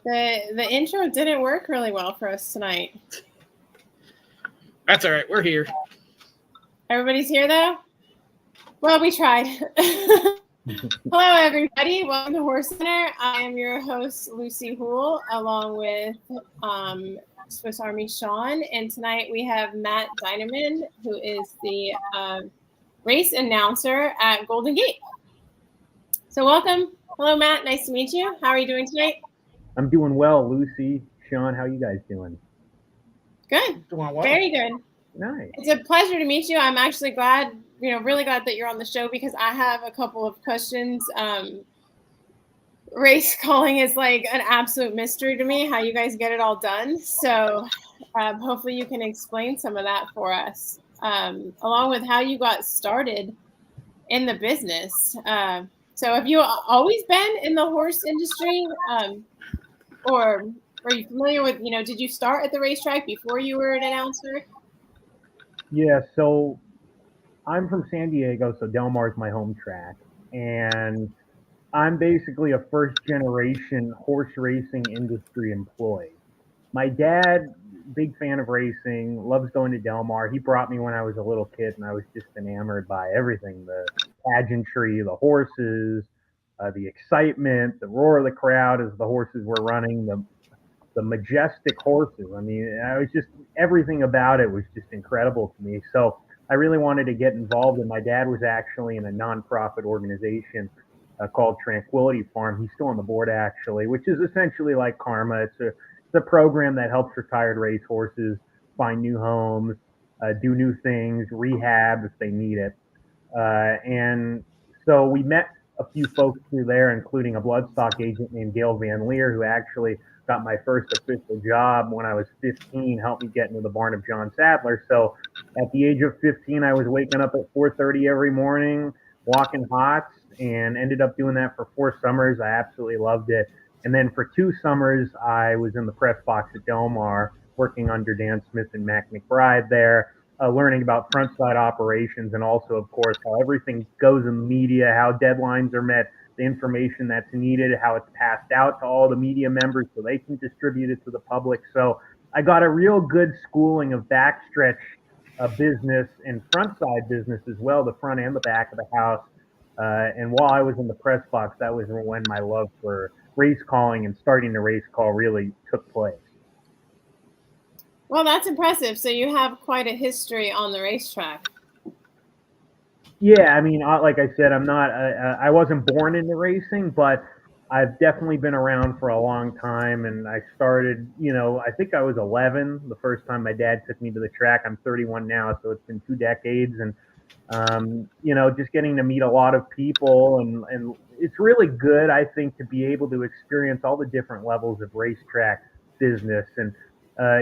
The intro didn't work really well for us tonight. That's all right. We're here. Everybody's here though? Well, we tried. Hello, everybody. Welcome to Horse Center. I am your host, Lucy Houle, along with Swiss Army Sean. And tonight we have Matt Dinerman, who is the race announcer at Golden Gate. So welcome. Hello, Matt. Nice to meet you. How are you doing tonight? I'm doing well, Lucy. Sean, how are you guys doing? Good. Doing well. Very good. Nice. It's a pleasure to meet you. I'm actually glad, really glad that you're on the show because I have a couple of questions. Race calling is like an absolute mystery to me, how you guys get it all done. So hopefully you can explain some of that for us, along with how you got started in the business. So have you always been in the horse industry, or are you familiar with, did you start at the racetrack before you were an announcer? Yeah, so I'm from San Diego, so Del Mar is my home track. And I'm basically a first generation horse racing industry employee. My dad, big fan of racing, loves going to Del Mar. He brought me when I was a little kid, and I was just enamored by everything, the pageantry, the horses, the excitement, the roar of the crowd as the horses were running, the majestic horses. I mean, I was just everything about it was just incredible to me. So I really wanted to get involved. And my dad was actually in a nonprofit organization called Tranquility Farm. He's still on the board actually, which is essentially like Karma. It's a program that helps retired racehorses find new homes, do new things, rehab if they need it. And so we met a few folks through there, including a bloodstock agent named Gail Van Leer, who actually got my first official job when I was 15, helped me get into the barn of John Sadler. So at the age of 15, I was waking up at 4:30 every morning, walking hots, and ended up doing that for 4 summers. I absolutely loved it. And then for 2 summers, I was in the press box at Del Mar, working under Dan Smith and Mac McBride there, learning about front side operations, and also, of course, how everything goes in the media, how deadlines are met, the information that's needed, how it's passed out to all the media members so they can distribute it to the public. So I got a real good schooling of backstretch business and front side business as well, the front and the back of the house. And while I was in the press box, that was when my love for race calling and starting to race call really took place. Well, that's impressive. So you have quite a history on the racetrack. Yeah, I mean, like I said, I wasn't born into racing, but I've definitely been around for a long time. And I started, I think I was 11 the first time my dad took me to the track. I'm 31 now, so it's been 2 decades. And, just getting to meet a lot of people. And it's really good, I think, to be able to experience all the different levels of racetrack business. And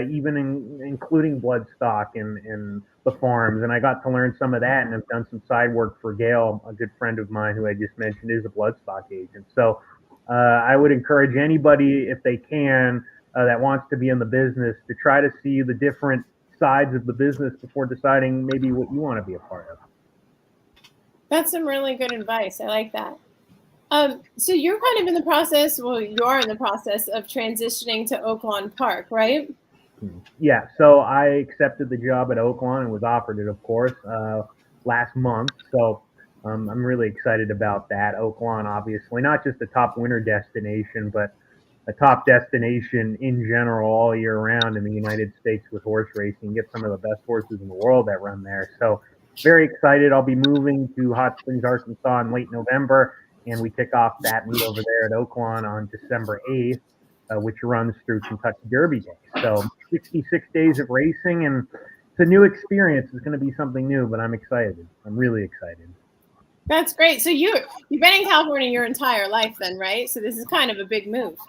even including bloodstock and the farms. And I got to learn some of that, and I've done some side work for Gail, a good friend of mine who I just mentioned is a bloodstock agent. So I would encourage anybody, if they can, that wants to be in the business, to try to see the different sides of the business before deciding maybe what you want to be a part of. That's some really good advice. I like that. So you're kind of in the process, you are in the process of transitioning to Oaklawn Park, right? Yeah, so I accepted the job at Oaklawn and was offered it, of course, last month. So I'm really excited about that. Oaklawn, obviously, not just a top winter destination, but a top destination in general all year round in the United States with horse racing. Get some of the best horses in the world that run there. So very excited. I'll be moving to Hot Springs, Arkansas in late November, and we kick off that meet over there at Oaklawn on December 8th. Which runs through Kentucky Derby Day. So 66 days of racing, and it's a new experience. It's going to be something new, but I'm excited. I'm really excited. That's great. So you've been in California your entire life then, right? So this is kind of a big move.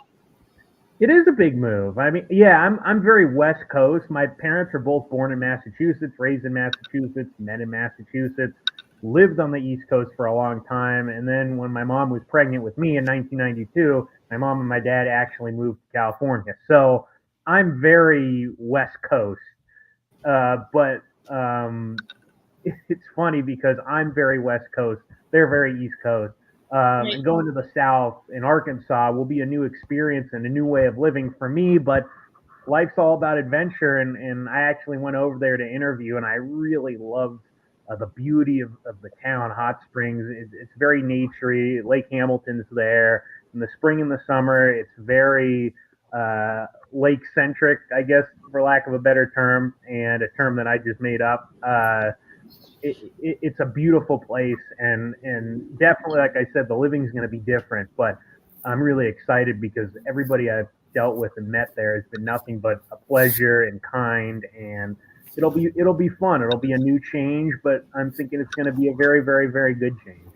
It is a big move. I mean, yeah, I'm very West Coast. My parents are both born in Massachusetts, raised in Massachusetts, met in Massachusetts, lived on the East Coast for a long time. And then when my mom was pregnant with me in 1992, my mom and my dad actually moved to California. So I'm very West Coast. But it's funny because I'm very West Coast. They're very East Coast. And going to the South in Arkansas will be a new experience and a new way of living for me. But life's all about adventure, and I actually went over there to interview, and I really loved the beauty of the town. Hot Springs, it's very naturey. Lake Hamilton's there. In the spring and the summer, it's very lake centric, I guess, for lack of a better term, and a term that I just made up. It's a beautiful place, and definitely, like I said, the living's going to be different. But I'm really excited because everybody I've dealt with and met there has been nothing but a pleasure and kind, and it'll be fun. It'll be a new change, but I'm thinking it's going to be a very, very, very good change.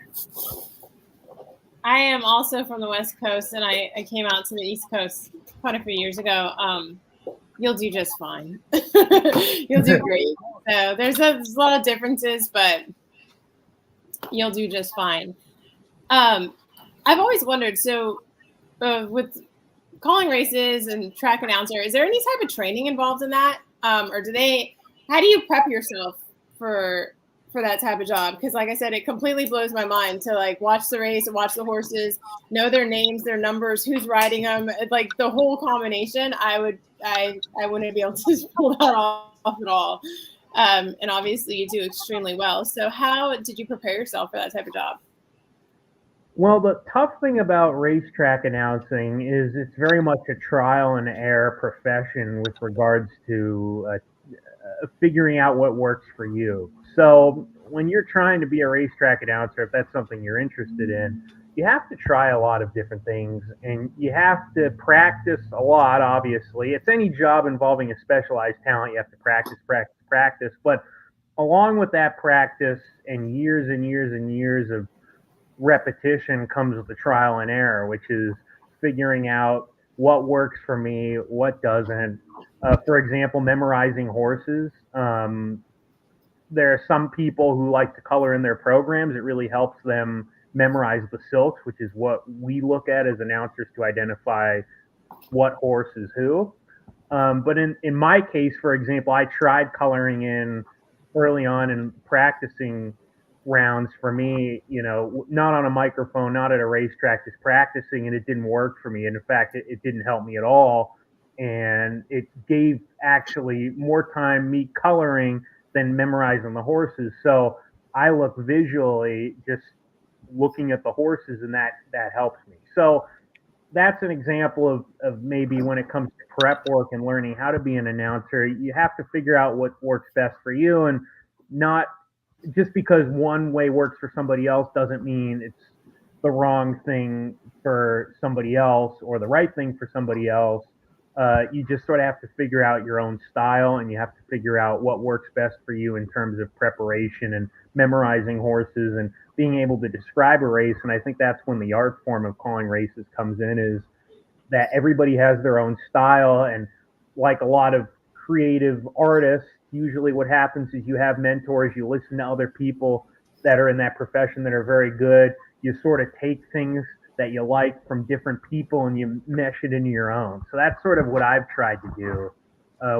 I am also from the West Coast, and I came out to the East Coast quite a few years ago. You'll do just fine. You'll do great. So there's a lot of differences, but you'll do just fine. I've always wondered, so with calling races and track announcer, is there any type of training involved in that? Or how do you prep yourself for that type of job? Because like I said, it completely blows my mind to like watch the race and watch the horses, know their names, their numbers, who's riding them, like the whole combination. I wouldn't be able to just pull that off at all. And obviously you do extremely well. So how did you prepare yourself for that type of job? Well, the tough thing about racetrack announcing is it's very much a trial and error profession with regards to figuring out what works for you. So when you're trying to be a racetrack announcer, if that's something you're interested in, you have to try a lot of different things, and you have to practice a lot, obviously. It's any job involving a specialized talent. You have to practice. But along with that practice and years and years and years of repetition comes with the trial and error, which is figuring out what works for me, what doesn't. For example, memorizing horses. There are some people who like to color in their programs. It really helps them memorize the silks, which is what we look at as announcers to identify what horse is who. But in my case, for example, I tried coloring in early on and practicing rounds for me, not on a microphone, not at a racetrack, just practicing, and it didn't work for me. And in fact, it didn't help me at all. And it gave actually more time me coloring than memorizing the horses. So I look visually just looking at the horses, and that helps me. So that's an example of maybe when it comes to prep work and learning how to be an announcer, you have to figure out what works best for you, and not just because one way works for somebody else doesn't mean it's the wrong thing for somebody else or the right thing for somebody else. You just sort of have to figure out your own style, and you have to figure out what works best for you in terms of preparation and memorizing horses and being able to describe a race. And I think that's when the art form of calling races comes in, is that everybody has their own style. And like a lot of creative artists, usually what happens is you have mentors, you listen to other people that are in that profession that are very good. You sort of take things that you like from different people and you mesh it into your own. So that's sort of what I've tried to do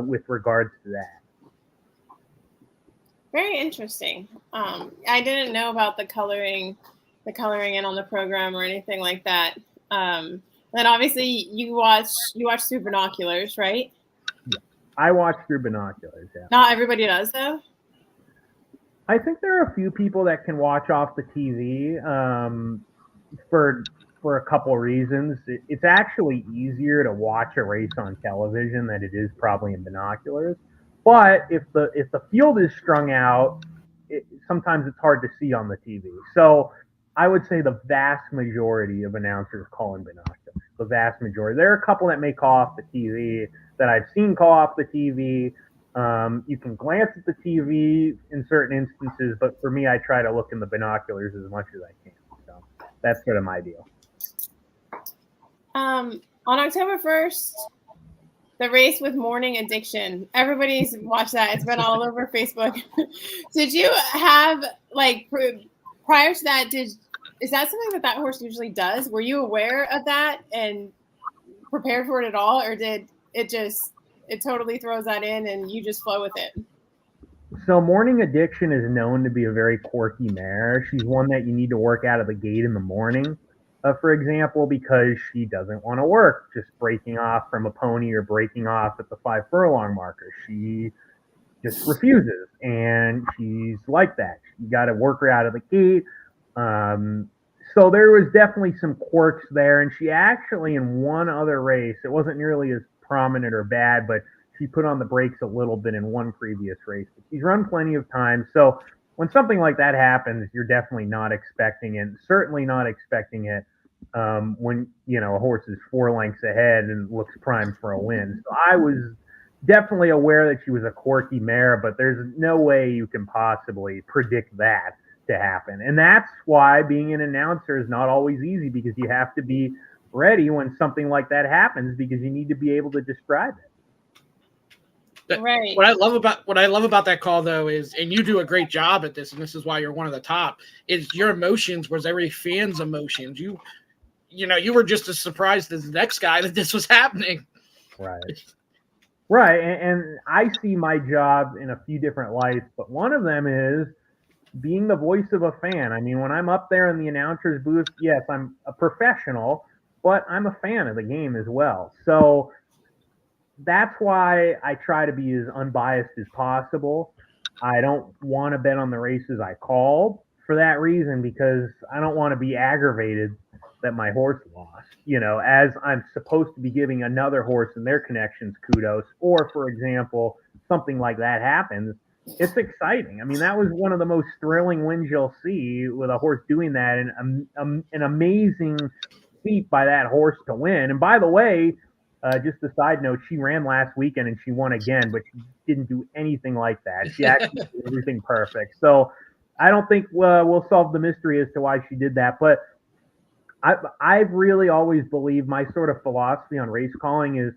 with regards to that. Very interesting. I didn't know about the coloring in on the program or anything like that. Then obviously you watch through binoculars, right? Yeah. I watch through binoculars. Yeah. Not everybody does, though. I think there are a few people that can watch off the TV for a couple of reasons. It's actually easier to watch a race on television than it is probably in binoculars. But if the field is strung out, sometimes it's hard to see on the TV. So I would say the vast majority of announcers call in binoculars. The vast majority. There are a couple that may call off the TV that I've seen call off the TV. You can glance at the TV in certain instances, but for me, I try to look in the binoculars as much as I can. So that's sort of my deal. On October 1st, the race with Morning Addiction. Everybody's watched that. It's been all over Facebook. Did you have, like, prior to that, is that something that horse usually does? Were you aware of that and prepared for it at all? Or did it totally throws that in and you just flow with it? So Morning Addiction is known to be a very quirky mare. She's one that you need to work out of the gate in the morning, for example, because she doesn't want to work just breaking off from a pony or breaking off at the 5 furlong marker. She just refuses, and she's like that. You got to work her out of the gate. So there was definitely some quirks there, and she actually, in one other race, it wasn't nearly as prominent or bad, but she put on the brakes a little bit in one previous race. But she's run plenty of times, so when something like that happens, you're definitely not expecting it. Certainly not expecting it when a horse is 4 lengths ahead and looks primed for a win. So I was definitely aware that she was a quirky mare, but there's no way you can possibly predict that to happen. And that's why being an announcer is not always easy, because you have to be ready when something like that happens, because you need to be able to describe it. Right. What I love about that call, though, is, and you do a great job at this, and this is why you're one of the top, is your emotions was every fan's emotions. You were just as surprised as the next guy that this was happening. Right. And I see my job in a few different lights, but one of them is being the voice of a fan. I mean, when I'm up there in the announcer's booth, yes, I'm a professional, but I'm a fan of the game as well. So that's why I try to be as unbiased as possible. I don't want to bet on the races I called for that reason, because I don't want to be aggravated that my horse lost, as I'm supposed to be giving another horse and their connections kudos. Or, for example, something like that happens, it's exciting. I mean, that was one of the most thrilling wins you'll see, with a horse doing that, and an amazing feat by that horse to win. And by the way, just a side note, she ran last weekend and she won again, but she didn't do anything like that. She actually did everything perfect. So I don't think we'll solve the mystery as to why she did that. But I've really always believed, my sort of philosophy on race calling is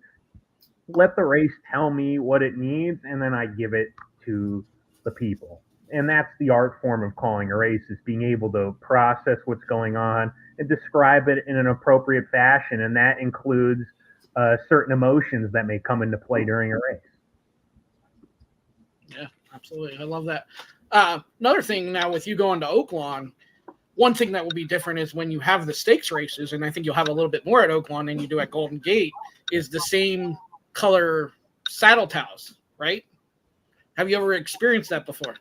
let the race tell me what it needs, and then I give it to the people. And that's the art form of calling a race, is being able to process what's going on and describe it in an appropriate fashion. And that includes certain emotions that may come into play during a race. Yeah, absolutely. I love that. Another thing now, with you going to Oaklawn, one thing that will be different is when you have the stakes races, and I think you'll have a little bit more at Oaklawn than you do at Golden Gate, is the same color saddle towels, right? Have you ever experienced that before?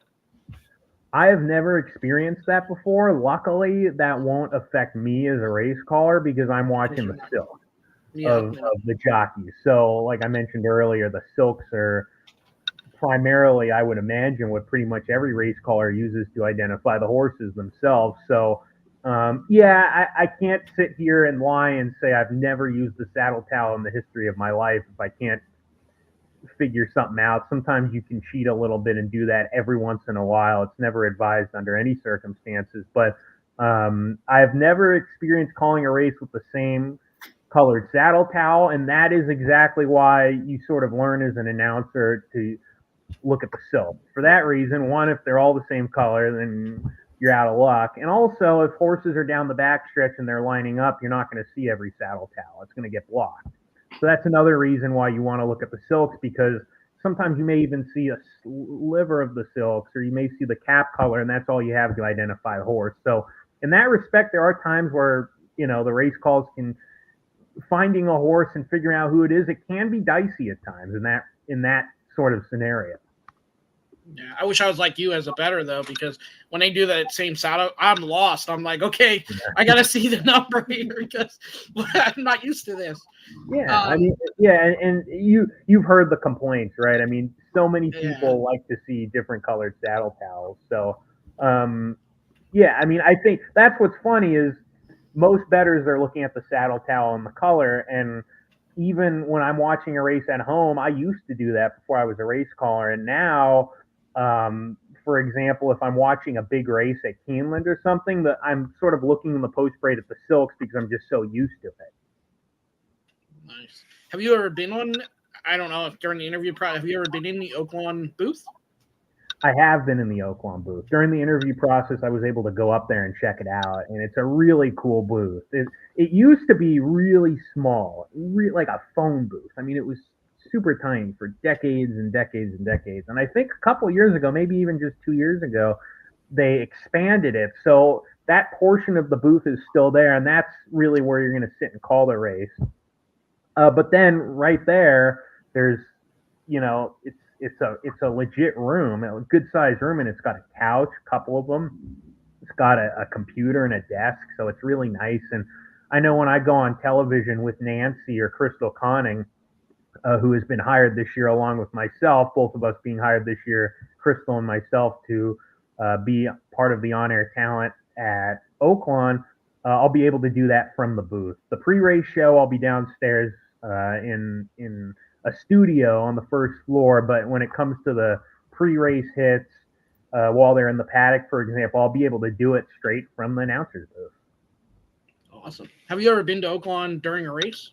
I have never experienced that before. Luckily, that won't affect me as a race caller, because I'm watching the silk of the jockeys. So like I mentioned earlier, the silks are primarily, I would imagine, what pretty much every race caller uses to identify the horses themselves. So I can't sit here and lie and say I've never used the saddle towel in the history of my life if I can't figure something out. Sometimes you can cheat a little bit and do that every once in a while. It's never advised under any circumstances, but I've never experienced calling a race with the same colored saddle towel, and that is exactly why you sort of learn as an announcer to look at the silk. For that reason, one, if they're all the same color, then you're out of luck. And also, if horses are down the backstretch and they're lining up, you're not going to see every saddle towel. It's going to get blocked. So that's another reason why you want to look at the silks, because sometimes you may even see a sliver of the silks, or you may see the cap color, and that's all you have to identify the horse. So in that respect, there are times where, the race calls can, finding a horse and figuring out who it is, it can be dicey at times in that sort of scenario. Yeah, I wish I was like you as a bettor, though, because when they do that same saddle, I'm lost. I'm like, okay, I got to see the number here, because I'm not used to this. Yeah, and you've heard the complaints, right? I mean, so many people like to see different colored saddle towels. So, I mean, I think that's what's funny is most bettors are looking at the saddle towel and the color. And even when I'm watching a race at home, I used to do that before I was a race caller. And now, for example, if I'm watching a big race at Keeneland or something, that I'm sort of looking in the post braid at the silks, because I'm just so used to it. Nice. Have you ever been on, I don't know if during the interview, have you ever been in the Oaklawn booth? I have been in the Oaklawn booth. During the interview process, I was able to go up there and check it out, and it's a really cool booth. It used to be really small, like a phone booth. I mean, it was super tiny for decades and decades and decades. And I think a couple of years ago, maybe even just 2 years ago, they expanded it. So that portion of the booth is still there, and that's really where you're going to sit and call the race. But then right there's, it's a legit room, a good sized room, and it's got a couch, a couple of them. It's got a computer and a desk, so it's really nice. And I know when I go on television with Nancy or Crystal Conning, who has been hired this year along with myself, both of us being hired this year, Crystal and myself, to be part of the on-air talent at Oaklawn, I'll be able to do that from the booth. The pre-race show, I'll be downstairs in a studio on the first floor, but when it comes to the pre-race hits, while they're in the paddock, for example, I'll be able to do it straight from the announcer's booth. Awesome. Have you ever been to Oaklawn during a race?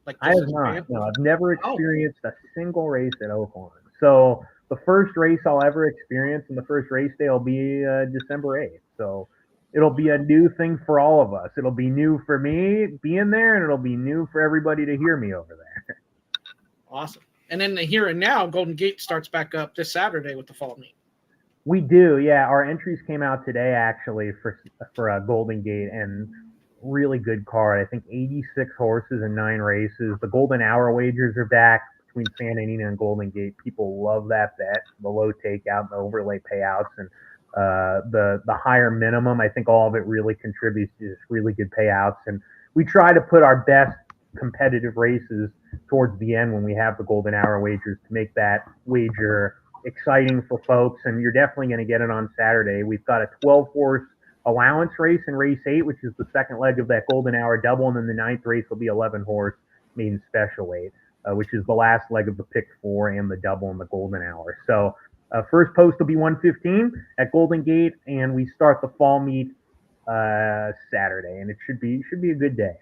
Like I have not. No, I've never experienced a single race at Oaklawn. So the first race I'll ever experience and the first race day will be December 8th. So it'll be a new thing for all of us. It'll be new for me being there, and it'll be new for everybody to hear me over there. Awesome. And then the here and now, Golden Gate starts back up this Saturday with the fall meet. We do, yeah. Our entries came out today actually for a Golden Gate, and really good card. I think 86 horses and 9 races. The Golden Hour wagers are back between Santa Anita and Golden Gate. People love that bet, the low takeout and the overlay payouts, and the higher minimum. I think all of it really contributes to just really good payouts. And we try to put our best competitive races towards the end when we have the Golden Hour wagers to make that wager exciting for folks. And you're definitely going to get it on Saturday. We've got a 12-horse allowance race in race 8, which is the second leg of that Golden Hour double, and then the 9th race will be 11-horse maiden special weight, which is the last leg of the pick 4 and the double in the Golden Hour. So first post will be 1:15 at Golden Gate, and we start the fall meet Saturday, and it should be a good day.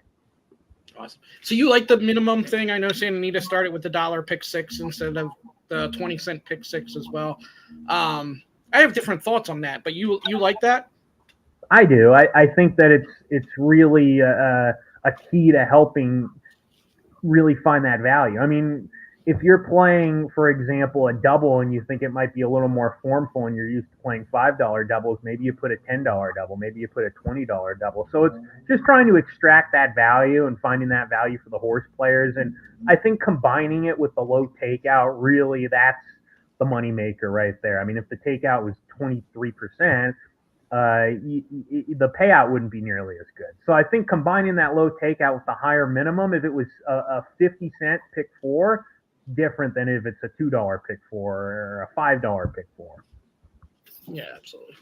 Awesome. So you like the minimum thing? I know Santa Anita started with the $1 pick 6 instead of the 20-cent pick 6 as well. I have different thoughts on that, but you like that? I do. I think that it's really a key to helping really find that value. I mean, if you're playing, for example, a double and you think it might be a little more formful and you're used to playing $5 doubles, maybe you put a $10 double, maybe you put a $20 double. So it's just trying to extract that value and finding that value for the horse players. And I think combining it with the low takeout, really, that's the moneymaker right there. I mean, if the takeout was 23%, the payout wouldn't be nearly as good. So I think combining that low takeout with the higher minimum, if it was a 50-cent pick 4, different than if it's a $2 pick 4 or a $5 pick 4. Yeah, absolutely.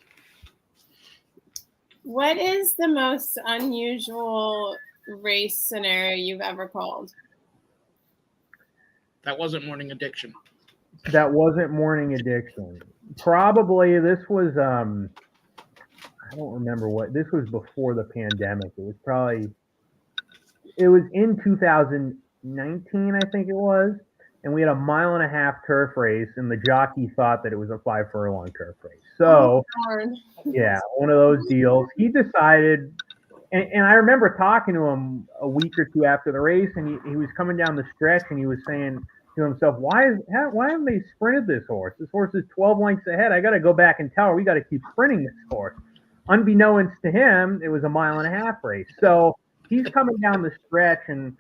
What is the most unusual race scenario you've ever called? That wasn't Morning Addiction. That wasn't Morning Addiction. Probably this was I don't remember what. This was before the pandemic. It was in 2019, I think it was. And we had a 1.5 mile turf race, and the jockey thought that it was a 5 furlong turf race. So, yeah, one of those deals. He decided, and I remember talking to him a week or two after the race, and he was coming down the stretch, and he was saying to himself, why haven't they sprinted this horse? This horse is 12 lengths ahead. I got to go back and tell her we got to keep sprinting this horse. Unbeknownst to him, it was a 1.5 mile race. So he's coming down the stretch, and,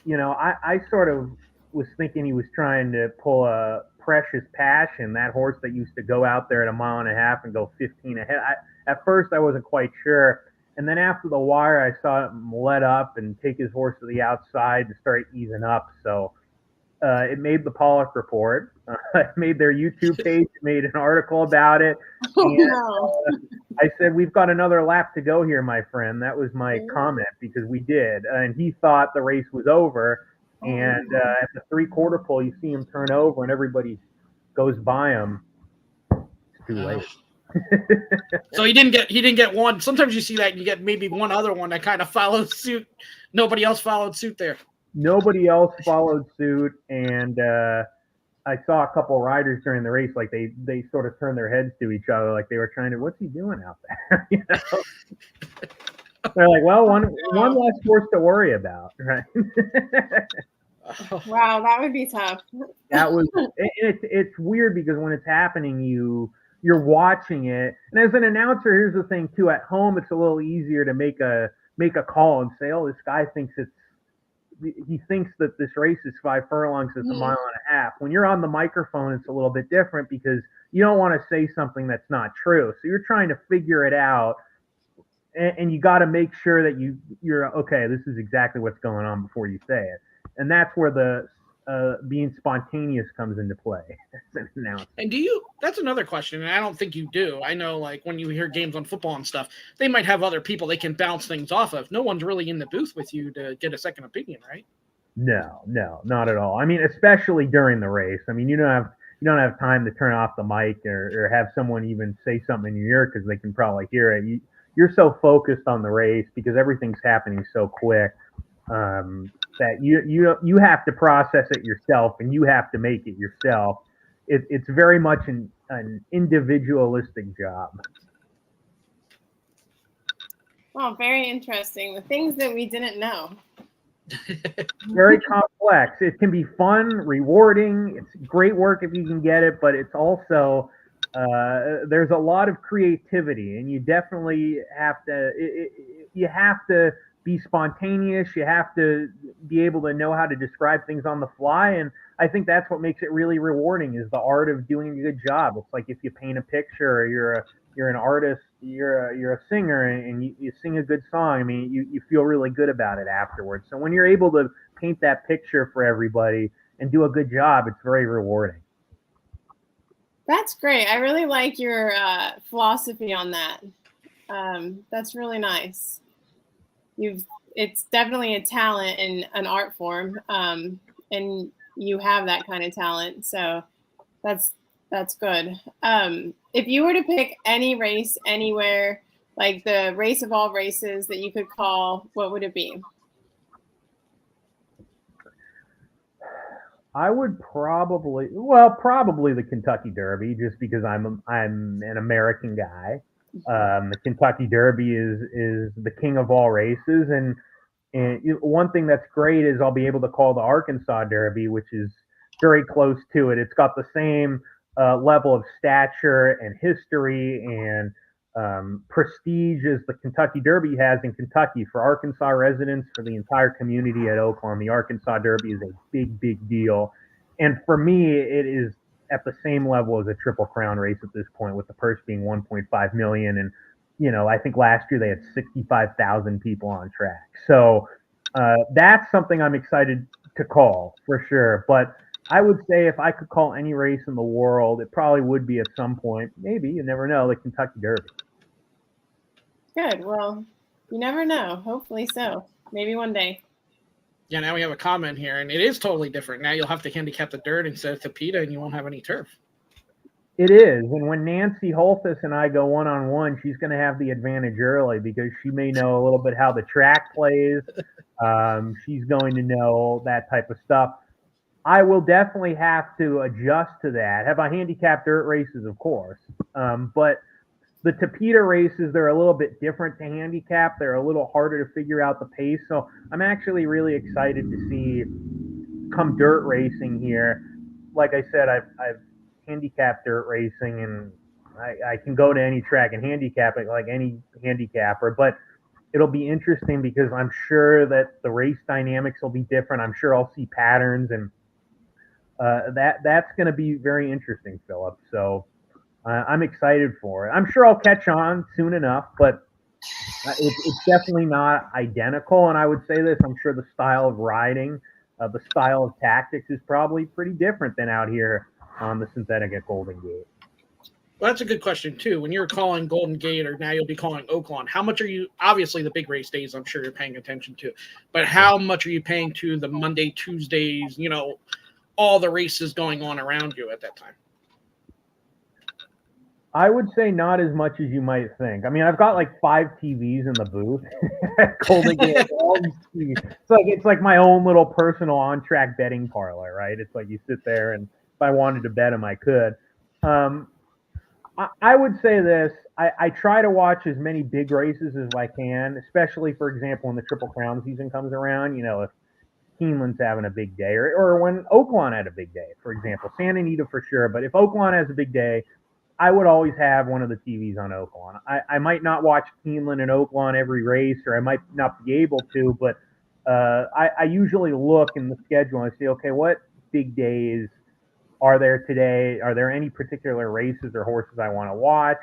I sort of was thinking he was trying to pull a Precious Passion, that horse that used to go out there at a 1.5 miles and go 15 ahead. At first, I wasn't quite sure. And then after the wire, I saw him let up and take his horse to the outside and start easing up. So it made the Pollock Report. It made their YouTube page, made an article about it. And, I said, we've got another lap to go here, my friend. That was my comment, because we did. And he thought the race was over. And at the 3/4 pole, you see him turn over, and everybody goes by him. It's too late. So he didn't get one. Sometimes you see that, and you get maybe one other one that kind of follows suit. Nobody else followed suit there. Nobody else followed suit, and I saw a couple of riders during the race, like they sort of turned their heads to each other, like they were trying to, what's he doing out there? They're like, well, one less horse to worry about, right? Wow, that would be tough. That was it's weird because when it's happening, you're watching it, and as an announcer, here's the thing too. At home, it's a little easier to make a call and say, "Oh, this guy thinks he thinks that this race is 5 furlongs, it's a mile and a half." When you're on the microphone, it's a little bit different because you don't want to say something that's not true. So you're trying to figure it out, and you got to make sure that you're okay. This is exactly what's going on before you say it, and that's where the being spontaneous comes into play as an announcer. And that's another question, and I don't think you do. I know, like, when you hear games on football and stuff, they might have other people they can bounce things off of. No one's really in the booth with you to get a second opinion, right? No, not at all. I mean, especially during the race. I mean, you don't have time to turn off the mic or have someone even say something in your ear because they can probably hear it. You're so focused on the race because everything's happening so quick. That you have to process it yourself and you have to make it yourself. It's very much an individualistic job. Well, very interesting. The things that we didn't know. Very complex. It can be fun, rewarding. It's great work if you can get it, but it's also there's a lot of creativity, and you definitely have to. You have to be spontaneous. You have to be able to know how to describe things on the fly, and I think that's what makes it really rewarding is the art of doing a good job. It's like if you paint a picture, or you're an artist, you're a singer, and you sing a good song. I mean, you feel really good about it afterwards. So when you're able to paint that picture for everybody and do a good job, it's very rewarding. That's great. I really like your philosophy on that. That's really nice. It's definitely a talent and an art form, and you have that kind of talent. So that's good. If you were to pick any race anywhere, like the race of all races that you could call, what would it be? I would probably the Kentucky Derby, just because I'm an American guy. The Kentucky Derby is the king of all races, and one thing that's great is I'll be able to call the Arkansas Derby, which is very close to it. It's got the same level of stature and history and prestige as the Kentucky Derby has in Kentucky. For Arkansas residents, for the entire community at Oaklawn, the Arkansas Derby is a big deal. And for me, it is at the same level as a Triple Crown race at this point, with the purse being 1.5 million. And, I think last year they had 65,000 people on track. So that's something I'm excited to call for sure. But I would say if I could call any race in the world, it probably would be at some point, maybe, you never know, the Kentucky Derby. Good. Well, you never know. Hopefully so. Maybe one day. Yeah, now we have a comment here, and it is totally different. Now you'll have to handicap the dirt instead of Tapeta, and you won't have any turf. It is. And when Nancy Holthus and I go one-on-one, she's going to have the advantage early because she may know a little bit how the track plays. She's going to know that type of stuff. I will definitely have to adjust to that. Have I handicapped dirt races? Of course. But the Tapeta races, they're a little bit different to handicap. They're a little harder to figure out the pace. So I'm actually really excited to see come dirt racing here. Like I said, I've handicapped dirt racing, and I can go to any track and handicap it like any handicapper. But it'll be interesting because I'm sure that the race dynamics will be different. I'm sure I'll see patterns, and that's going to be very interesting, Philip. So I'm excited for it. I'm sure I'll catch on soon enough, but it's definitely not identical. And I would say this, I'm sure the style of riding, the style of tactics is probably pretty different than out here on the synthetic at Golden Gate. Well, that's a good question, too. When you're calling Golden Gate, or now you'll be calling Oaklawn, how much are you, obviously the big race days, I'm sure you're paying attention to, but how much are you paying to the Monday, Tuesdays, all the races going on around you at that time? I would say not as much as you might think. I mean, I've got like 5 TVs in the booth at Golden Gate. It's like my own little personal on-track betting parlor, right? It's like you sit there, and if I wanted to bet them, I could. I would say this. I try to watch as many big races as I can, especially, for example, when the Triple Crown season comes around. Keeneland's having a big day, or when Oaklawn had a big day, for example. Santa Anita for sure, but if Oaklawn has a big day, I would always have one of the TVs on Oaklawn. I might not watch Keeneland and Oaklawn every race, or I might not be able to, but I usually look in the schedule and I say, okay, what big days are there today? Are there any particular races or horses I want to watch?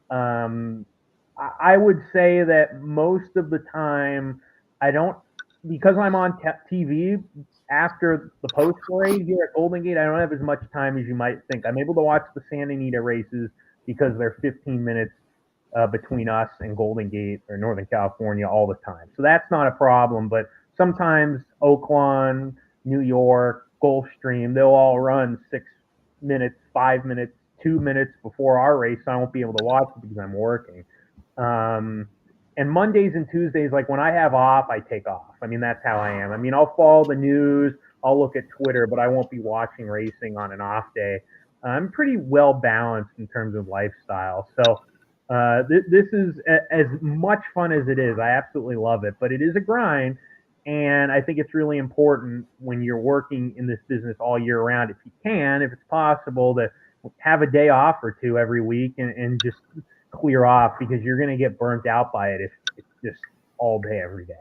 I would say that most of the time I don't, because I'm on TV after the post parade here at Golden Gate, I don't have as much time as you might think. I'm able to watch the Santa Anita races because they're 15 minutes between us and Golden Gate or Northern California all the time. So that's not a problem. But sometimes Oaklawn, New York, Gulfstream, they'll all run 6 minutes, 5 minutes, 2 minutes before our race. So I won't be able to watch it because I'm working. And Mondays and Tuesdays, like when I have off, I take off. I mean, that's how I am. I mean, I'll follow the news, I'll look at Twitter, but I won't be watching racing on an off day. I'm pretty well balanced in terms of lifestyle. So this is as much fun as it is. I absolutely love it, but it is a grind. And I think it's really important when you're working in this business all year round, if you can, if it's possible, to have a day off or two every week and just clear off, because you're going to get burnt out by it if it's just all day every day.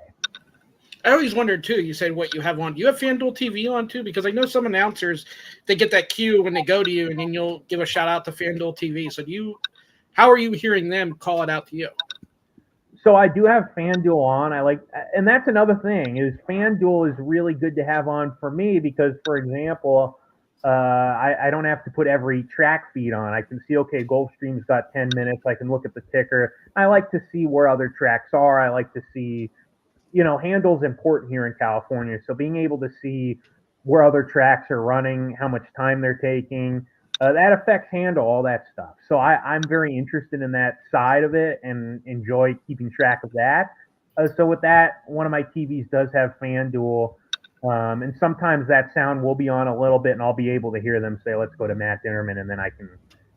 I always wondered too, you said what you have on. Do you have FanDuel TV on too? Because I know some announcers, they get that cue when they go to you and then you'll give a shout out to FanDuel TV. So how are you hearing them call it out to you? So I do have FanDuel on. And that's another thing, is FanDuel is really good to have on for me because, for example, I don't have to put every track feed on. I can see, okay, Gulfstream's got 10 minutes. I can look at the ticker. I like to see where other tracks are. I like to see, handle's important here in California. So being able to see where other tracks are running, how much time they're taking, that affects handle, all that stuff. So I'm very interested in that side of it and enjoy keeping track of that. So with that, one of my TVs does have FanDuel. And sometimes that sound will be on a little bit and I'll be able to hear them say, let's go to Matt Dinnerman, and then I can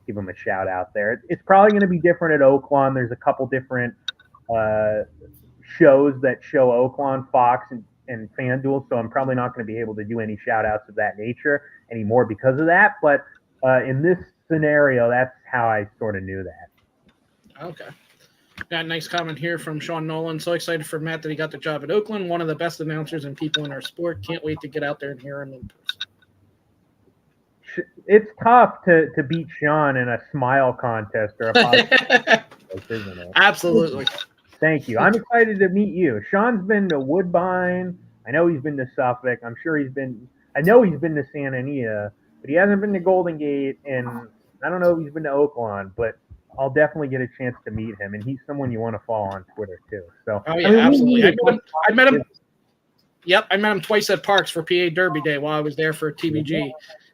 give them a shout out there. It's probably going to be different at Oaklawn. There's a couple different shows that show Oaklawn, Fox, and FanDuel, so I'm probably not going to be able to do any shout outs of that nature anymore because of that. But in this scenario, that's how I sort of knew that. Okay. Got a nice comment here from Sean Nolan. So excited for Matt that he got the job at Oakland. One of the best announcers and people in our sport. Can't wait to get out there and hear him in person. It's tough to beat Sean in a smile contest or a podcast, isn't it? Absolutely. Thank you. I'm excited to meet you. Sean's been to Woodbine. I know he's been to Suffolk. I know he's been to Santa Anita, but he hasn't been to Golden Gate, and I don't know if he's been to Oaklawn, but I'll definitely get a chance to meet him, and he's someone you want to follow on Twitter too. So, oh yeah, absolutely. I met him. Yep, I met him twice at Parks for PA Derby Day while I was there for TVG,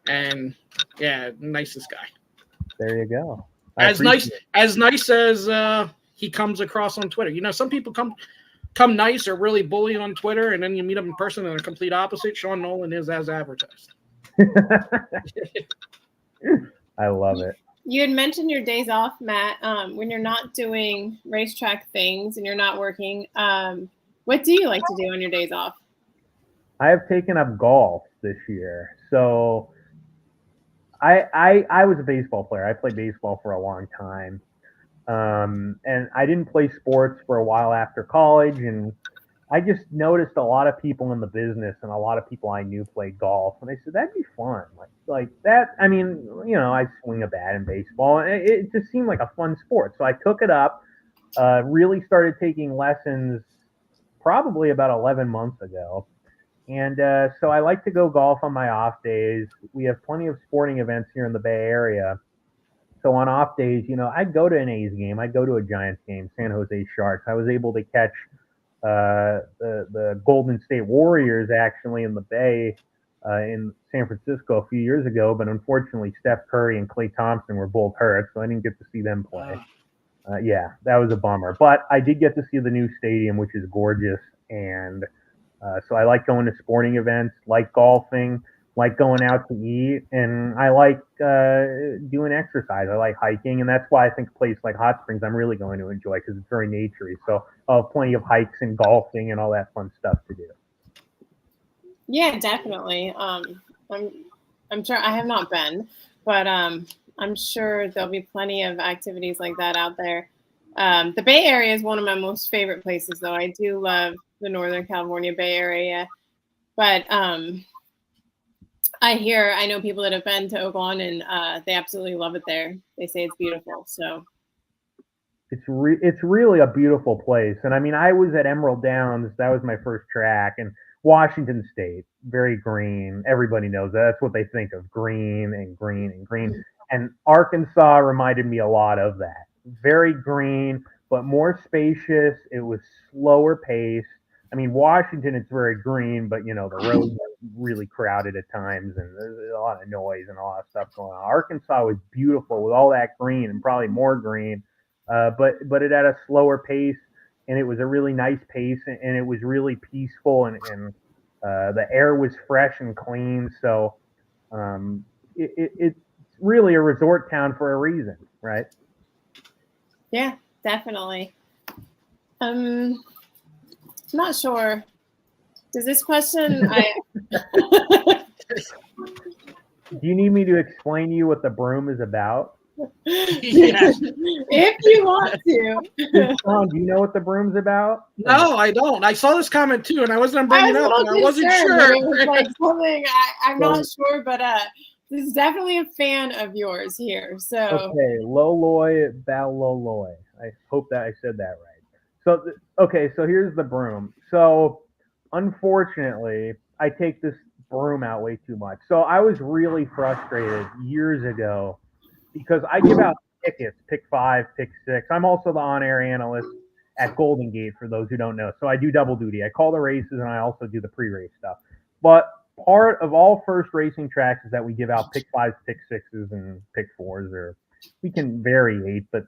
and yeah, nicest guy. There you go. As nice as he comes across on Twitter. Some people come nice or really bully on Twitter, and then you meet them in person and they're complete opposite. Sean Nolan is as advertised. I love it. You had mentioned your days off, Matt. When you're not doing racetrack things and you're not working, what do you like to do on your days off? I have taken up golf this year. So I was a baseball player. I played baseball for a long time. And I didn't play sports for a while after college, and I just noticed a lot of people in the business and a lot of people I knew played golf, and I said that'd be fun, like that. I mean, I swing a bat in baseball, and it just seemed like a fun sport. So I took it up, really started taking lessons probably about 11 months ago, and so I like to go golf on my off days. We have plenty of sporting events here in the Bay Area. So on off days, I'd go to an A's game, I'd go to a Giants game, San Jose Sharks. I was able to catch the Golden State Warriors actually in the Bay in San Francisco a few years ago, but unfortunately Steph Curry and Klay Thompson were both hurt, so I didn't get to see them play. Yeah, that was a bummer. But I did get to see the new stadium, which is gorgeous, and so I like going to sporting events, like golfing, like going out to eat, and I like doing exercise. I like hiking, and that's why I think a place like Hot Springs I'm really going to enjoy, because it's very naturey. So I'll have plenty of hikes and golfing and all that fun stuff to do. Yeah, definitely. I'm sure I have not been, but I'm sure there'll be plenty of activities like that out there. The Bay Area is one of my most favorite places, though. I do love the Northern California Bay Area, but I know people that have been to Oaklawn and they absolutely love it there. They say it's beautiful. So It's really a beautiful place. And I mean, I was at Emerald Downs. That was my first track. And Washington State, very green. Everybody knows that. That's what they think of, green and green and green. And Arkansas reminded me a lot of that. Very green, but more spacious. It was slower paced. I mean, Washington, it's very green, but the roads are really crowded at times, and there's a lot of noise and a lot of stuff going on. Arkansas was beautiful with all that green and probably more green, but it had a slower pace, and it was a really nice pace, and it was really peaceful, and the air was fresh and clean. So it's really a resort town for a reason, right? yeah, definitely. Not sure. Does this question? Do you need me to explain to you what the broom is about? Yes. If you want to. Sean, do you know what the broom's about? No, I don't. I saw this comment too, and I wasn't I bringing it up, and I wasn't concerned. sure. It was like something I'm not sure, but this is definitely a fan of yours here. So Okay, Loloy Baloloy. I hope that I said that right. So okay, so here's the broom. So unfortunately, I take this broom out way too much. So I was really frustrated years ago because I give out tickets, pick 5, pick 6. I'm also the on-air analyst at Golden Gate for those who don't know. So I do double duty. I call the races and I also do the pre-race stuff. But part of all first racing tracks is that we give out pick 5s, pick 6s, and pick 4s, or we can variate, but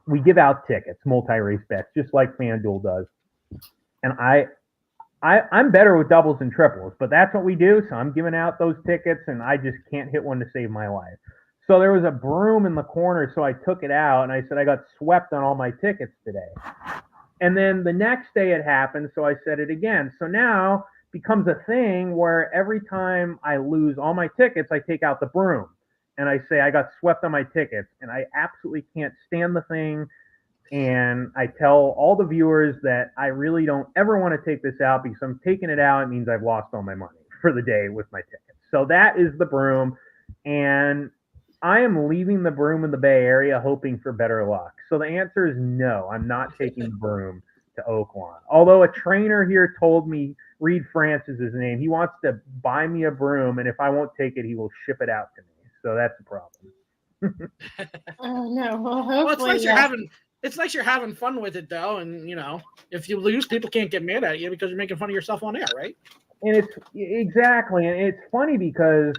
we give out tickets, multi-race bets, just like FanDuel does. And I'm better with doubles and triples, but that's what we do. So I'm giving out those tickets, and I just can't hit one to save my life. So there was a broom in the corner, so I took it out, and I said I got swept on all my tickets today. And then the next day it happened, so I said it again. So now becomes a thing where every time I lose all my tickets, I take out the broom and I say I got swept on my tickets, and I absolutely can't stand the thing. And I tell all the viewers that I really don't ever want to take this out, because I'm taking it out, it means I've lost all my money for the day with my tickets. So that is the broom, and I am leaving the broom in the Bay Area hoping for better luck. So the answer is no, I'm not taking the broom to Oaklawn. Although a trainer here told me, Reed Francis is his name, he wants to buy me a broom, and if I won't take it, he will ship it out to me. So that's the problem. oh no, well hopefully Well, it's nice you're having fun with it though, and if you lose, people can't get mad at you because you're making fun of yourself on air, right? And it's exactly, and it's funny because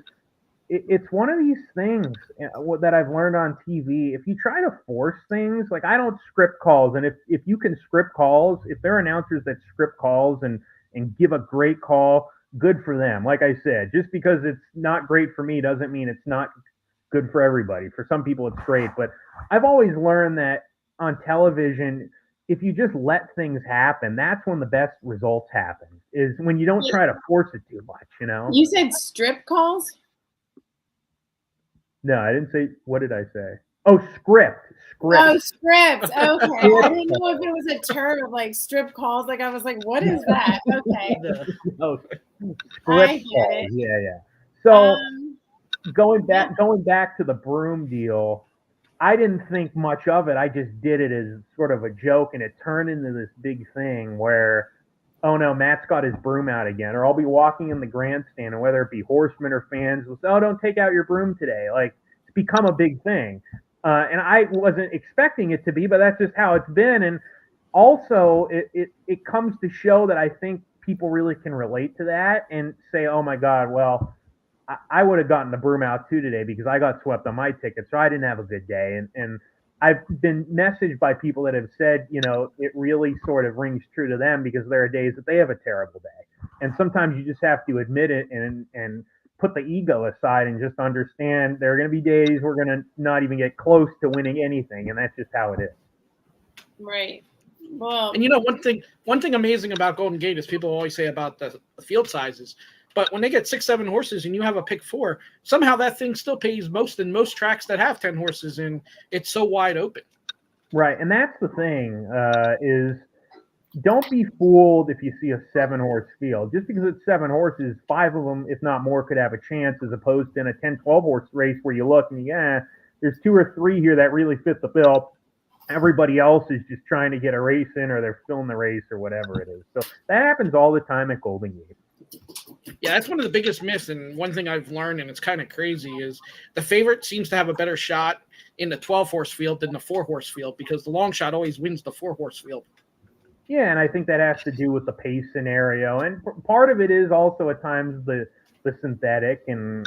it's one of these things that I've learned on TV. If you try to force things, like I don't script calls, and if you can script calls, if there are announcers that script calls and give a great call, good for them. Like I said, just because it's not great for me doesn't mean it's not good for everybody. For some people, it's great, but I've always learned that on television, if you just let things happen, that's when the best results happen, is when you don't try to force it too much, You said strip calls? No, I didn't say, what did I say? Oh, script. Oh, script. Okay. I didn't know if it was a term of like strip calls. Like I was like, what is that? Okay. No, script I get calls. it. Yeah. So going back to the broom deal, I didn't think much of it. I just did it as sort of a joke, and it turned into this big thing where, oh no, Matt's got his broom out again. Or I'll be walking in the grandstand, and whether it be horsemen or fans will say, oh, don't take out your broom today. Like, it's become a big thing. And I wasn't expecting it to be, but that's just how it's been. And also, it comes to show that I think people really can relate to that and say, oh my God, well, I would have gotten the broom out too today because I got swept on my ticket, so I didn't have a good day. And I've been messaged by people that have said, it really sort of rings true to them because there are days that they have a terrible day. And sometimes you just have to admit it and put the ego aside and just understand there are going to be days we're going to not even get close to winning anything. And that's just how it is. Right. Well, And one thing amazing about Golden Gate is people always say about the field sizes. But when they get 6, 7 horses and you have a pick 4, somehow that thing still pays most in most tracks that have 10 horses, and it's so wide open. Right, and that's the thing is don't be fooled if you see a 7-horse field. Just because it's 7 horses, 5 of them, if not more, could have a chance, as opposed to in a 10, 12-horse race where you look and there's 2 or 3 here that really fit the bill. Everybody else is just trying to get a race in, or they're filling the race, or whatever it is. So that happens all the time at Golden Gate. Yeah, that's one of the biggest myths, and one thing I've learned, and it's kind of crazy, is the favorite seems to have a better shot in the 12-horse field than the 4-horse field, because the long shot always wins the 4-horse field. Yeah, and I think that has to do with the pace scenario, and part of it is also at times the synthetic and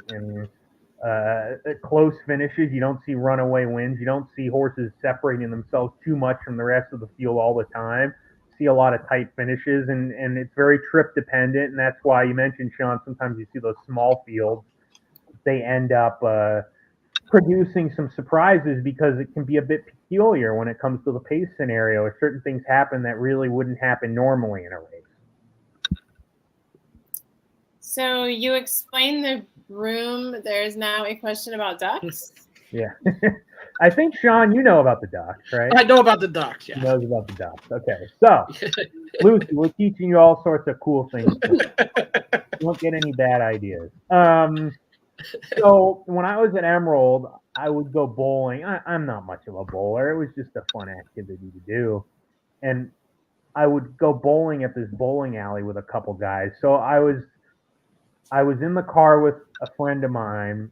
close finishes. You don't see runaway wins. You don't see horses separating themselves too much from the rest of the field all the time. See a lot of tight finishes, and it's very trip dependent, and that's why you mentioned, Sean, sometimes you see those small fields, they end up producing some surprises because it can be a bit peculiar when it comes to the pace scenario, or certain things happen that really wouldn't happen normally in a race. So you explained the room. There's now a question about ducks. Yeah. I think, Sean, you know about the ducks, right? I know about the ducks, yeah. He knows about the ducks. Okay. So, Lucy, we're teaching you all sorts of cool things. You won't get any bad ideas. So, when I was at Emerald, I would go bowling. I'm not much of a bowler. It was just a fun activity to do. And I would go bowling at this bowling alley with a couple guys. So, I was in the car with a friend of mine,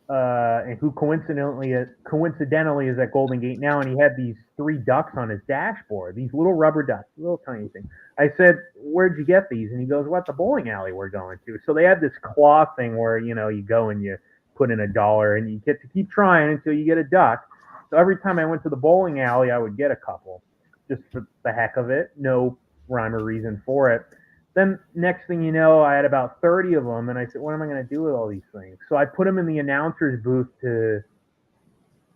and who coincidentally is at Golden Gate now, and he had these 3 ducks on his dashboard, these little rubber ducks, little tiny things. I said, "Where'd you get these?" And he goes, "What, the bowling alley we're going to." So they had this claw thing where, you go and you put in $1 and you get to keep trying until you get a duck. So every time I went to the bowling alley, I would get a couple just for the heck of it. No rhyme or reason for it. Then next thing you know, I had about 30 of them, and I said, what am I going to do with all these things? So I put them in the announcer's booth to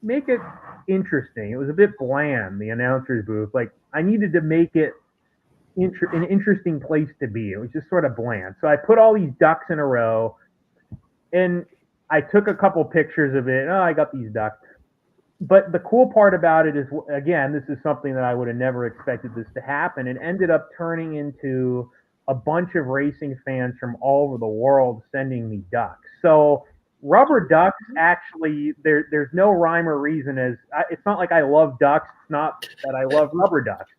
make it interesting. It was a bit bland, the announcer's booth. Like, I needed to make it an interesting place to be. It was just sort of bland. So I put all these ducks in a row, and I took a couple pictures of it. Oh, I got these ducks. But the cool part about it is, again, this is something that I would have never expected this to happen. It ended up turning into a bunch of racing fans from all over the world sending me ducks. So rubber ducks, actually, there's no rhyme or reason. It's not like I love ducks. It's not that I love rubber ducks.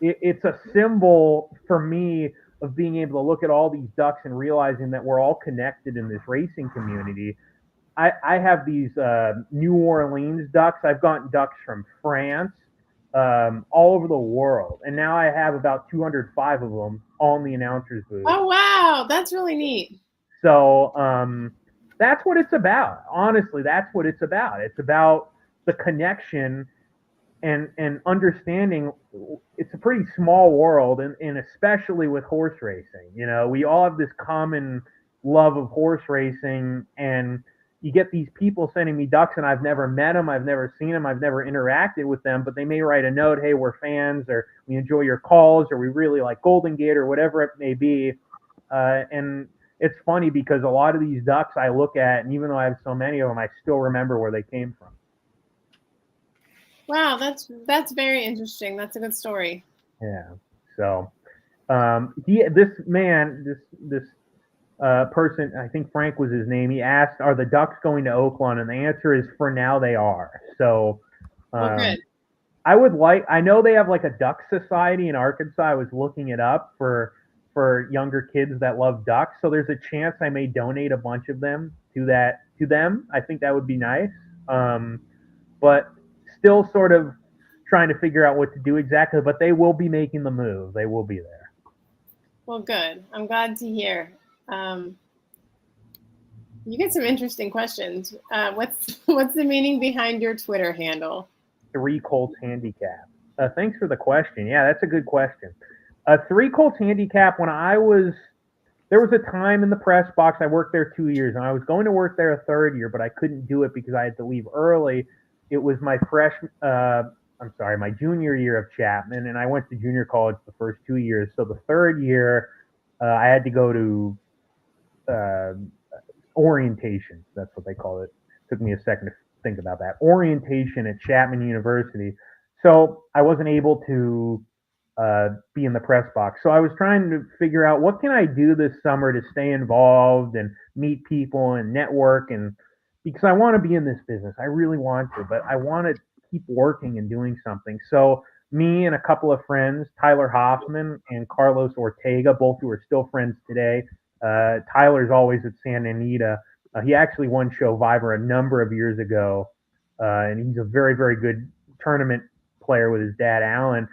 It's a symbol for me of being able to look at all these ducks and realizing that we're all connected in this racing community. I have these New Orleans ducks. I've gotten ducks from France, all over the world. And now I have about 205 of them all in the announcer's booth. Oh, wow. That's really neat. So that's what it's about. Honestly, that's what it's about. It's about the connection and understanding. It's a pretty small world, and especially with horse racing. We all have this common love of horse racing, and you get these people sending me ducks, and I've never met them, I've never seen them, I've never interacted with them, but they may write a note, hey, we're fans, or we enjoy your calls, or we really like Golden Gate, or whatever it may be. And it's funny because a lot of these ducks I look at, and even though I have so many of them, I still remember where they came from. Wow, that's very interesting. That's a good story. Yeah. So this person, I think Frank was his name, he asked, are the ducks going to Oaklawn? And the answer is, for now they are. So Good. I know they have like a duck society in Arkansas. I was looking it up for younger kids that love ducks. So there's a chance I may donate a bunch of them to them. I think that would be nice. But still sort of trying to figure out what to do exactly, but they will be making the move. They will be there. Well, good. I'm glad to hear. You get some interesting questions. What's the meaning behind your Twitter handle? 3 Colts Handicap. Thanks for the question. Yeah, that's a good question. 3 Colts Handicap, there was a time in the press box, I worked there 2 years, and I was going to work there a 3rd year, but I couldn't do it because I had to leave early. It was my junior year of Chapman, and I went to junior college the first 2 years. So the 3rd year, I had to go to orientation. That's what they call it. Took me a second to think about that. Orientation at Chapman University. So I wasn't able to be in the press box. So I was trying to figure out what can I do this summer to stay involved and meet people and network, and because I want to be in this business. I really want to, but I want to keep working and doing something. So me and a couple of friends, Tyler Hoffman and Carlos Ortega, both who are still friends today. Tyler's always at Santa Anita. He actually won Show Viber a number of years ago, and he's a very, very good tournament player with his dad, Alan.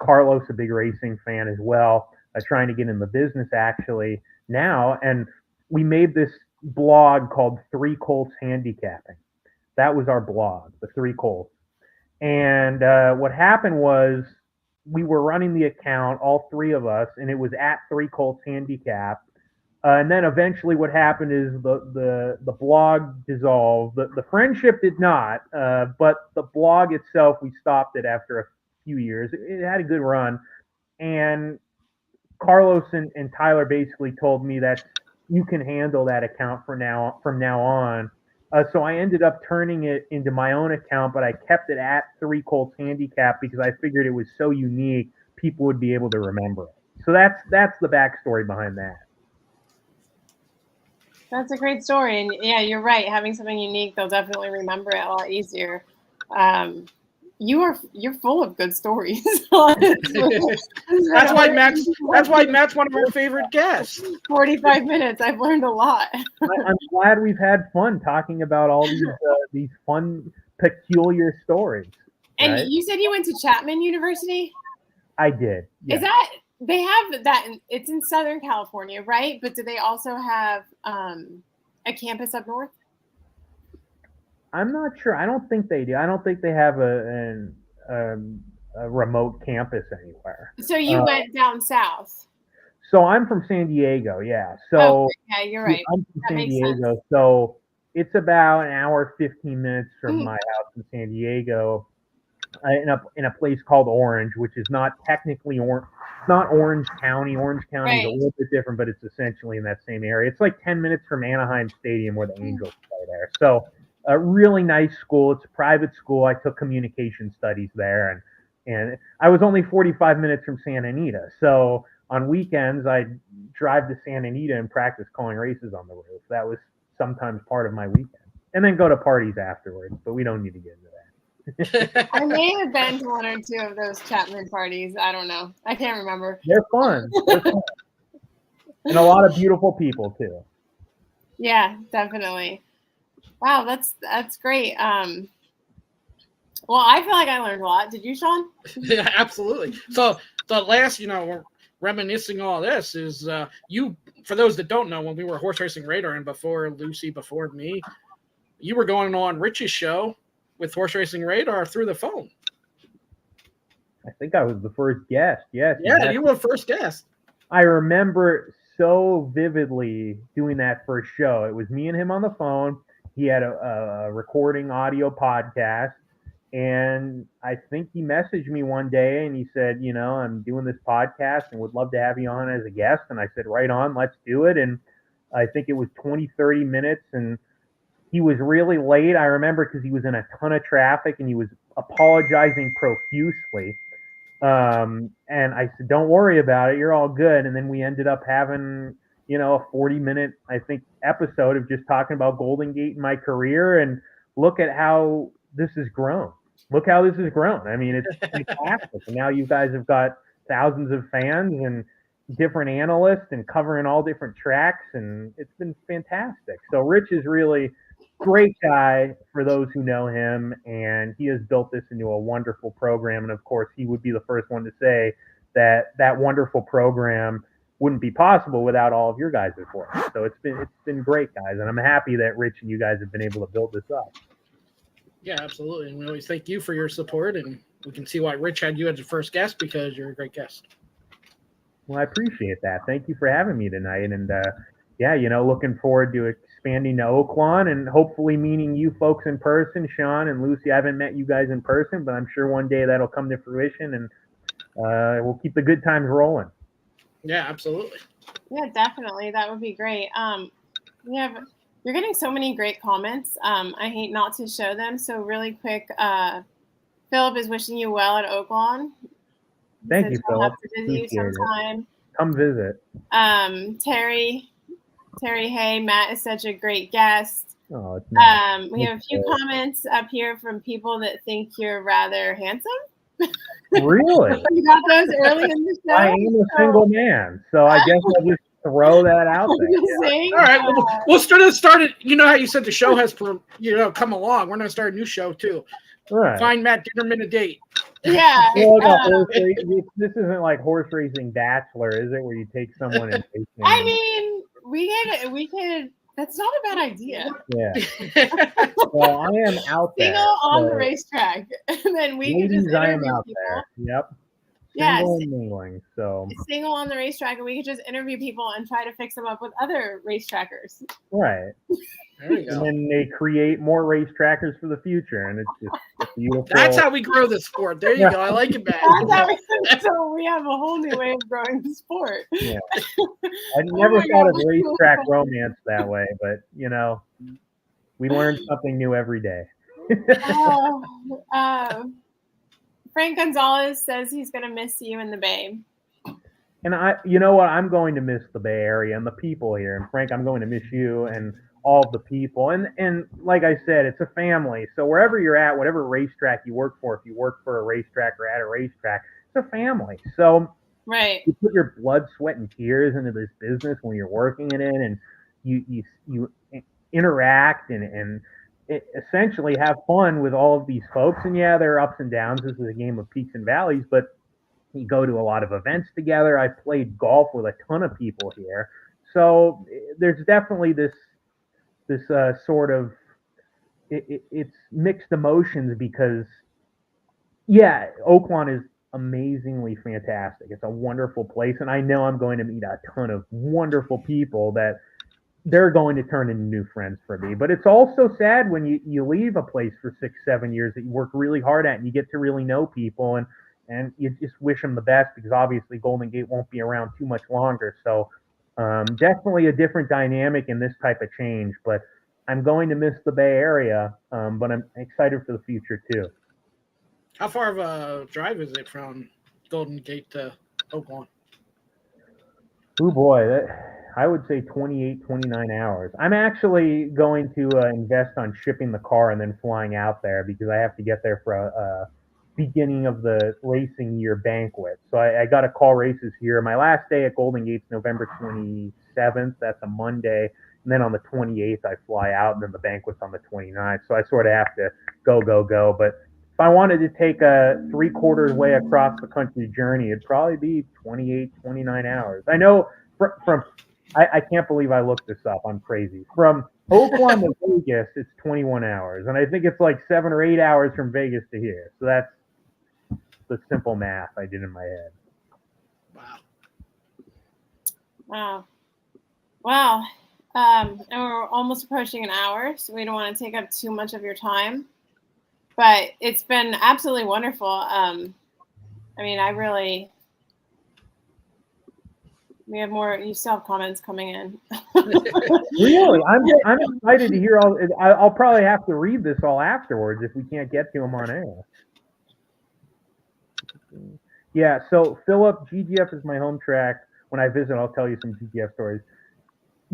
Carlos, a big racing fan as well, trying to get in the business actually now. And we made this blog called Three Colts Handicapping. That was our blog, the Three Colts. And what happened was we were running the account, all three of us, and it was at Three Colts Handicap. And then eventually what happened is the blog dissolved. The friendship did not, but the blog itself, we stopped it after a few years. It had a good run. And Carlos and Tyler basically told me that you can handle that account from now on. So I ended up turning it into my own account, but I kept it at Three Colts Handicap because I figured it was so unique, people would be able to remember it. So that's the backstory behind that. That's a great story. And yeah, you're right. Having something unique, they'll definitely remember it a lot easier. You're full of good stories. That's why Matt's one of our favorite guests. 45 minutes. I've learned a lot. I'm glad we've had fun talking about all these fun, peculiar stories. And right? you said you went to Chapman University? I did. Yeah. Is that they have that? It's in Southern California, right? But do they also have a campus up north? I'm not sure. I don't think they do. I don't think they have a remote campus anywhere. So you went down south. So I'm from San Diego. Yeah. So yeah, you're right. I'm from That San makes Diego. sense. So it's about an hour, 15 minutes from my house in San Diego, in a place called Orange, which is not technically Orange. It's not Orange County. Orange County is a little bit different, but it's essentially in that same area. It's like 10 minutes from Anaheim Stadium where the Angels play there. So a really nice school. It's a private school. I took communication studies there, and I was only 45 minutes from Santa Anita. So on weekends, I'd drive to Santa Anita and practice calling races on the roof. That was sometimes part of my weekend. And then go to parties afterwards, but we don't need to get into that. I may have been to one or two of those Chapman parties. I don't know. I can't remember. They're fun. And a lot of beautiful people, too. Yeah, definitely. Wow, that's great. Well, I feel like I learned a lot. Did you, Sean? Yeah, absolutely. So the last, we're reminiscing all this is you, for those that don't know, when we were Horse Racing Radar and before Lucy, before me, you were going on Rich's show with Horse Racing Radar through the phone. I think I was the first guest. Yes. Yeah, exactly. You were the first guest. I remember so vividly doing that first show. It was me and him on the phone. He had a recording audio podcast, and I think he messaged me one day and he said, I'm doing this podcast and would love to have you on as a guest. And I said, right on, let's do it. And I think it was 20, 30 minutes, and he was really late. I remember because he was in a ton of traffic and he was apologizing profusely. And I said, don't worry about it. You're all good. And then we ended up having, a 40-minute, I think, episode of just talking about Golden Gate and my career. And look at how this has grown. Look how this has grown. I mean, it's fantastic. And now you guys have got thousands of fans and different analysts and covering all different tracks. And it's been fantastic. So Rich is really great guy for those who know him, and he has built this into a wonderful program. And of course, he would be the first one to say that wonderful program wouldn't be possible without all of your guys' work. So it's been great, guys, and I'm happy that Rich and you guys have been able to build this up. Yeah, absolutely. And we always thank you for your support, and we can see why Rich had you as the first guest because you're a great guest. Well, I appreciate that. Thank you for having me tonight, and looking forward to expanding to Oaklawn and hopefully meeting you folks in person, Sean and Lucy. I haven't met you guys in person, but I'm sure one day that'll come to fruition, and we'll keep the good times rolling. Yeah, absolutely. Yeah, definitely. That would be great. You're getting so many great comments. I hate not to show them. So really quick, Philip is wishing you well at Oaklawn. Thank you, I'll Philip. have to visit you sometime. Come visit. Terry, hey, Matt is such a great guest. Oh, it's nice. We have a few comments up here from people that think you're rather handsome. Really? You got those early in the show? I am a single man, so I guess I'll just throw that out there. All right, we'll start it. You know how you said the show has, come along. We're going to start a new show too. Right. Find Matt Dinnerman a date. Yeah. This isn't like horse racing Bachelor, is it? Where you take someone and I mean, we could. That's not a bad idea. Yeah. Well, I am out there. Single on the racetrack, and then we can just I am interview out people. there. Yep. Yes. Single and mingling. So. Single on the racetrack, and we could just interview people and try to fix them up with other racetrackers. Right. There you go. And then they create more racetrackers for the future, and it's just beautiful. That's how we grow the sport. There you go. I like it, Matt. So we have a whole new way of growing the sport. Yeah. I never thought of racetrack romance that way, but we learn something new every day. Frank Gonzalez says he's going to miss you in the Bay. And I'm going to miss the Bay Area and the people here. And Frank, I'm going to miss you and all the people. And like I said, it's a family. So wherever you're at, whatever racetrack you work for, if you work for a racetrack or at a racetrack, it's a family. So right, you put your blood, sweat, and tears into this business when you're working in it, and you interact and essentially have fun with all of these folks. And yeah, there are ups and downs. This is a game of peaks and valleys, but you go to a lot of events together. I played golf with a ton of people here. So there's definitely this sort of, it's mixed emotions because, yeah, Oaklawn is amazingly fantastic. It's a wonderful place. And I know I'm going to meet a ton of wonderful people that they're going to turn into new friends for me. But it's also sad when you leave a place for 6-7 years that you work really hard at and you get to really know people and you just wish them the best because obviously Golden Gate won't be around too much longer. So definitely a different dynamic in this type of change. But I'm going to miss the Bay Area, but I'm excited for the future too. How far of a drive is it from Golden Gate to Oaklawn? Oh boy, I would say 28, 29 hours. I'm actually going to invest on shipping the car and then flying out there because I have to get there for a beginning of the racing year banquet. So I got to call races here. My last day at Golden Gate's November 27th. That's a Monday. And then on the 28th, I fly out, and then the banquet's on the 29th. So I sort of have to go. But if I wanted to take a 3/4 way across the country journey, it'd probably be 28, 29 hours. I know I can't believe I looked this up. I'm crazy. From Oaklawn to Vegas, it's 21 hours. And I think it's like 7 or 8 hours from Vegas to here. So that's the simple math I did in my head. Wow. And we're almost approaching an hour, so we don't want to take up too much of your time. But it's been absolutely wonderful. I mean, we have more. You still have comments coming in. Really, I'm excited to hear all. I'll probably have to read this all afterwards if we can't get to them on air. Yeah. So Philip, GGF is my home track. When I visit, I'll tell you some GGF stories.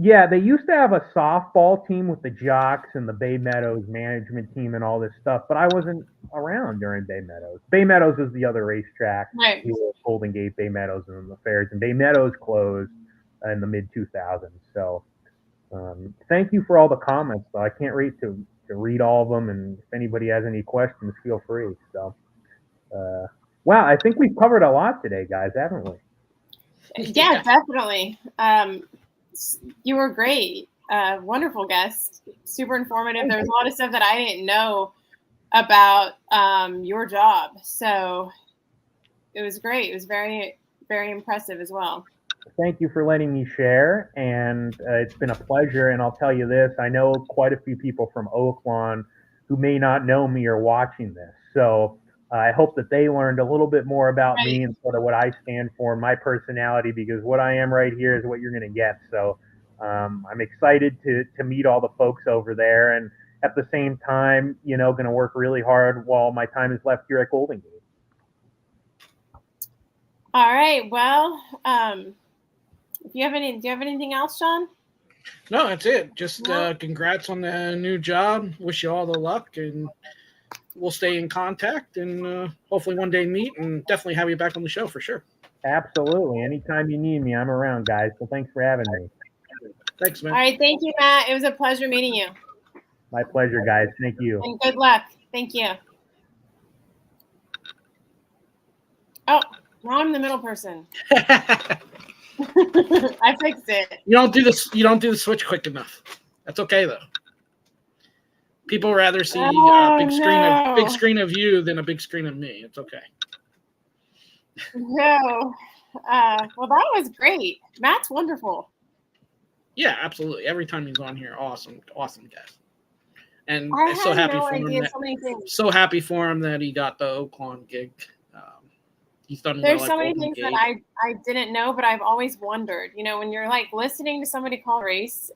Yeah, they used to have a softball team with the Jocks and the Bay Meadows management team and all this stuff, but I wasn't around during Bay Meadows. Bay Meadows is the other racetrack. Right. Golden Gate, Bay Meadows, and the fairs. And Bay Meadows closed in the mid-2000s. So thank you for all the comments, though. I can't wait to read all of them, and if anybody has any questions, feel free. So, wow, I think we've covered a lot today, guys, haven't we? Yeah, definitely. You were great. Wonderful guest. Super informative. There was a lot of stuff that I didn't know about your job. So it was great. It was very, very impressive as well. Thank you for letting me share. And it's been a pleasure. And I'll tell you this, I know quite a few people from Oaklawn who may not know me are watching this. So I hope that they learned a little bit more about me and sort of what I stand for, my personality, because what I am right here is what you're going to get. So I'm excited to meet all the folks over there, and at the same time, going to work really hard while my time is left here at Golden Gate. All right. Well, do you have anything else, John? No, that's it. Just congrats on the new job. Wish you all the luck, and we'll stay in contact, and hopefully one day meet, and definitely have you back on the show for sure. Absolutely. Anytime you need me, I'm around, guys. So thanks for having me. Thanks, man. All right. Thank you, Matt. It was a pleasure meeting you. My pleasure, guys. Thank you. And good luck. Thank you. Oh, now I'm the middle person. I fixed it. You don't do this. You don't do the switch quick enough. That's okay though. People rather see a big screen of you than a big screen of me. It's okay. No. Well, that was great. Matt's wonderful. Yeah, absolutely. Every time he's on here, awesome guest. And I so had happy no for him. idea so many things. So happy for him that he got the Oaklawn gig. He's done There's well so many Golden things Gate. that I didn't know, but I've always wondered. When you're like listening to somebody call a race,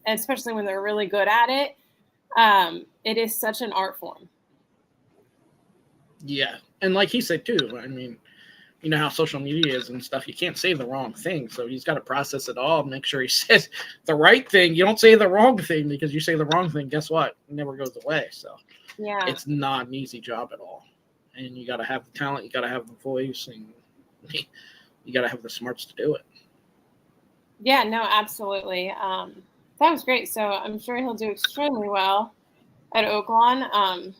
especially when they're really good at it, it is such an art form. Yeah, and like he said too, I mean, you know how social media is and stuff. You can't say the wrong thing, so he's got to process it all, make sure he says the right thing. You don't say the wrong thing, because you say the wrong thing, guess what? It never goes away. So yeah, it's not an easy job at all. And you got to have the talent, you got to have the voice, and you got to have the smarts to do it. Yeah, no, absolutely. That was great. So I'm sure he'll do extremely well at Oaklawn.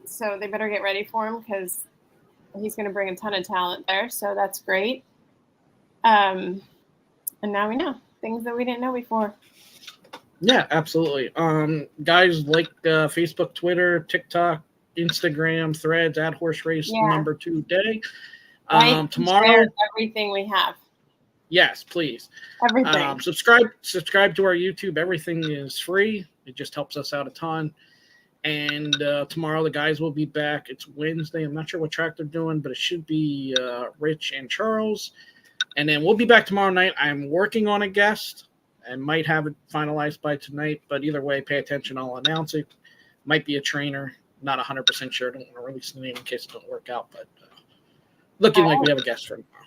So they better get ready for him, because he's going to bring a ton of talent there. So that's great. And now we know things that we didn't know before. Yeah, absolutely. Guys, like Facebook, Twitter, TikTok, Instagram, Threads, at Horse Race #2 day. Tomorrow, share everything we have. Yes, please. Everything. Subscribe to our YouTube. Everything is free. It just helps us out a ton. And tomorrow the guys will be back. It's Wednesday. I'm not sure what track they're doing, but it should be Rich and Charles. And then we'll be back tomorrow night. I'm working on a guest. I might have it finalized by tonight, but either way, pay attention. I'll announce it. Might be a trainer. Not 100% sure. Don't want to release the name in case it don't work out, but looking like we have a guest for tomorrow.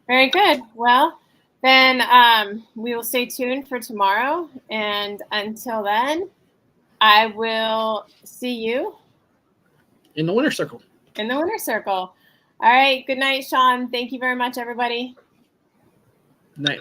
Very good. Well, then we will stay tuned for tomorrow. And until then, I will see you in the winner's circle. In the winner's circle. All right. Good night, Sean. Thank you very much, everybody. Good night.